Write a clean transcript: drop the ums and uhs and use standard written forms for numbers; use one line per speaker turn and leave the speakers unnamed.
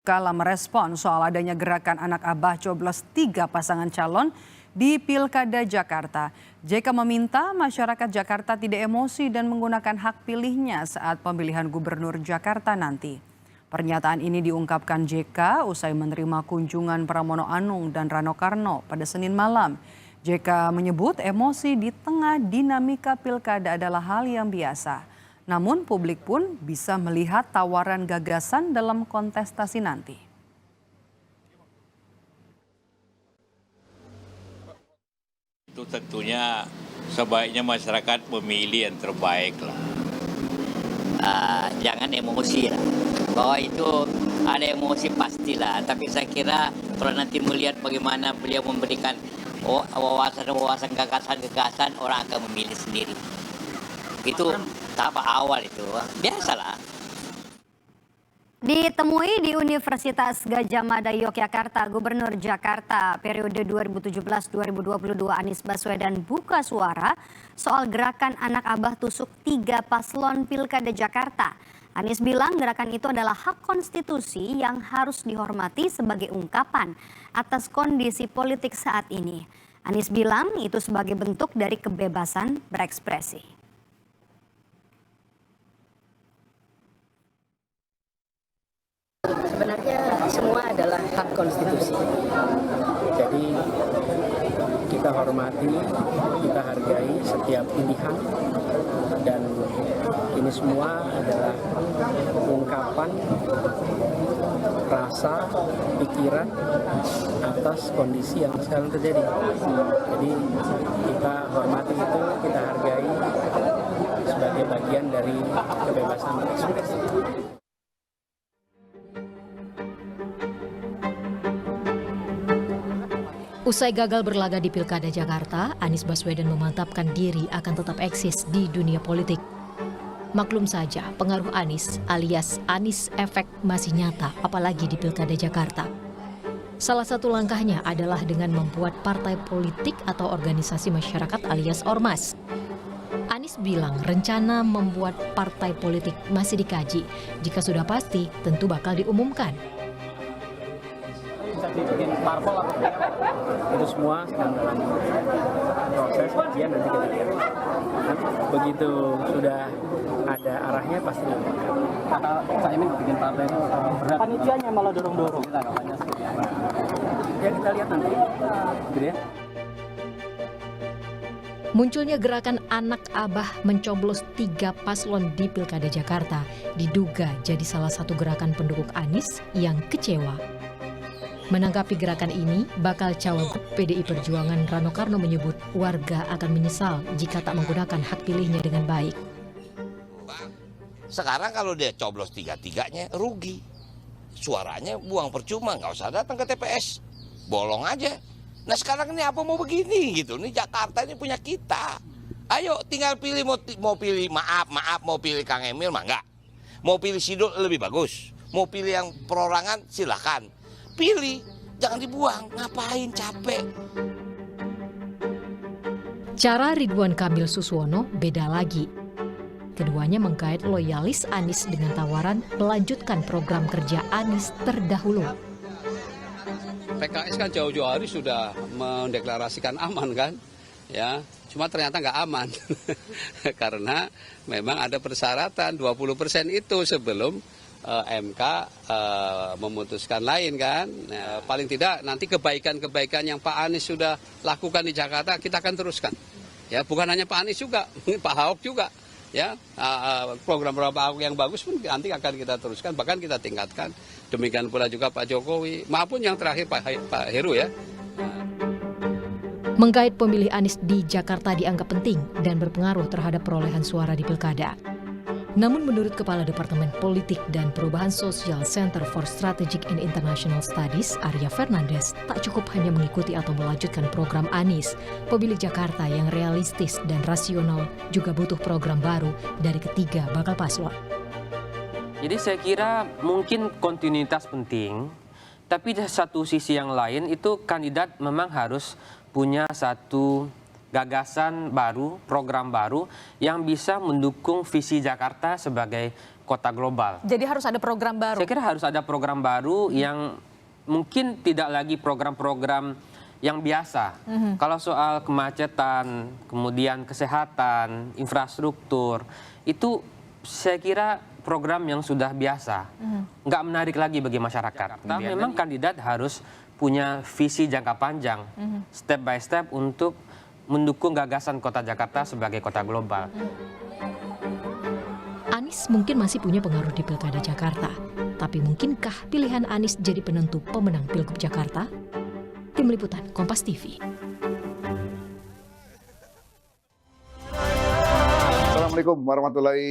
Kala merespon soal adanya gerakan anak abah coblos 3 pasangan calon di Pilkada Jakarta. JK meminta masyarakat Jakarta tidak emosi dan menggunakan hak pilihnya saat pemilihan gubernur Jakarta nanti. Pernyataan ini diungkapkan JK usai menerima kunjungan Pramono Anung dan Rano Karno pada Senin malam. JK menyebut emosi di tengah dinamika pilkada adalah hal yang biasa. Namun publik pun bisa melihat tawaran gagasan dalam kontestasi nanti.
Itu tentunya sebaiknya masyarakat memilih yang terbaik lah.
Jangan emosi lah. Bahwa itu ada emosi pastilah. Tapi saya kira kalau nanti melihat bagaimana beliau memberikan wawasan-wawasan gagasan-gagasan, orang akan memilih sendiri. Itu tahap awal itu, biasalah.
Ditemui di Universitas Gadjah Mada Yogyakarta, Gubernur Jakarta periode 2017-2022 Anies Baswedan buka suara soal gerakan anak abah tusuk 3 paslon Pilkada Jakarta. Anies bilang gerakan itu adalah hak konstitusi yang harus dihormati sebagai ungkapan atas kondisi politik saat ini. Anies bilang itu sebagai bentuk dari kebebasan berekspresi.
Sebenarnya semua adalah hak konstitusi. Jadi kita hormati, kita hargai setiap pilihan, dan ini semua adalah ungkapan rasa, pikiran atas kondisi yang sekarang terjadi. Jadi kita hormati itu, kita hargai sebagai bagian dari kebebasan berekspresi.
Usai gagal berlaga di Pilkada Jakarta, Anies Baswedan memantapkan diri akan tetap eksis di dunia politik. Maklum saja, pengaruh Anies alias Anies efek masih nyata, apalagi di Pilkada Jakarta. Salah satu langkahnya adalah dengan membuat partai politik atau organisasi masyarakat alias ormas. Anies bilang rencana membuat partai politik masih dikaji. Jika sudah pasti, tentu bakal diumumkan.
Bikin parpol itu semua sedang dalam proses kajian, nanti kita lihat. Begitu sudah ada arahnya pasti diumumkan.
Kata Cak Imin bikin partai itu berat. Panitianya malah dorong-dorong.
Ya kita lihat nanti. Gitu ya.
Munculnya gerakan anak abah mencoblos 3 paslon di Pilkada Jakarta diduga jadi salah satu gerakan pendukung Anies yang kecewa. Menanggapi gerakan ini, bakal cawagup PDI Perjuangan Rano Karno menyebut warga akan menyesal jika tak menggunakan hak pilihnya dengan baik.
Sekarang kalau dia coblos 3-3-nya rugi. Suaranya buang percuma, nggak usah datang ke TPS. Bolong aja. Nah sekarang ini apa mau begini gitu. Ini Jakarta ini punya kita. Ayo tinggal pilih, mau pilih maaf mau pilih Kang Emil mah enggak. Mau pilih Sidul lebih bagus. Mau pilih yang perorangan silahkan. Pilih, jangan dibuang, ngapain capek.
Cara Ridwan Kamil Suswono beda lagi. Keduanya menggait loyalis Anies dengan tawaran melanjutkan program kerja Anies terdahulu.
PKS kan jauh-jauh hari sudah mendeklarasikan aman kan, ya. Cuma ternyata nggak aman karena memang ada persyaratan 20% itu sebelum MK memutuskan lain kan. Paling tidak nanti kebaikan-kebaikan yang Pak Anies sudah lakukan di Jakarta kita akan teruskan. Ya bukan hanya Pak Anies juga, Pak Ahok juga. Ya program-program Pak Ahok yang bagus pun nanti akan kita teruskan, bahkan kita tingkatkan. Demikian pula juga Pak Jokowi, maupun yang terakhir Pak Heru ya.
Menggait pemilih Anies di Jakarta dianggap penting dan berpengaruh terhadap perolehan suara di Pilkada. Namun menurut Kepala Departemen Politik dan Perubahan Sosial Center for Strategic and International Studies, Arya Fernandes, tak cukup hanya mengikuti atau melanjutkan program Anies. Pemilih Jakarta yang realistis dan rasional juga butuh program baru dari ketiga bakal paslon.
Jadi saya kira mungkin kontinuitas penting, tapi di satu sisi yang lain itu kandidat memang harus punya satu gagasan baru, program baru yang bisa mendukung visi Jakarta sebagai kota global.
Jadi harus ada program baru.
Saya kira harus ada program baru yang mungkin tidak lagi program-program yang biasa. Kalau soal kemacetan, kemudian kesehatan, infrastruktur, itu saya kira program yang sudah biasa. Nggak menarik lagi bagi masyarakat. Tapi memang kandidat harus punya visi jangka panjang, step by step untuk mendukung gagasan kota Jakarta sebagai kota global.
Anies mungkin masih punya pengaruh di Pilkada Jakarta, tapi mungkinkah pilihan Anies jadi penentu pemenang Pilgub Jakarta? Tim Liputan Kompas TV.
Assalamualaikum warahmatullahi